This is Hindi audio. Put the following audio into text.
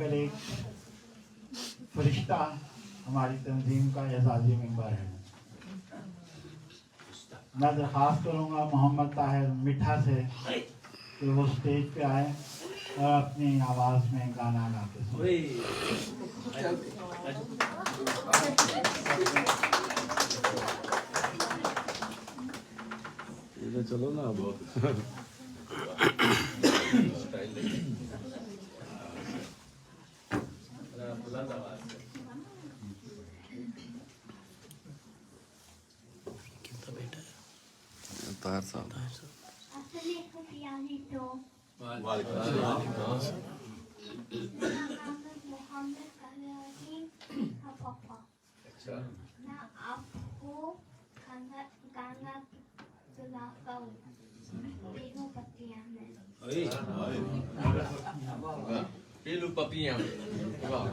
फिर एक फरिश्ता हमारी तंजीम का एजाजी मेंबर है। मैं दरख्वास्त करूँगा मोहम्मद ताहिर मिठा से कि वो स्टेज पे आए और अपनी आवाज़ में गाना गाते चलो ना ताहिर साहब मैं आपको गाना सुनाता हूँ। तीनों पत्तियाँ में Pilu papiam. Wow.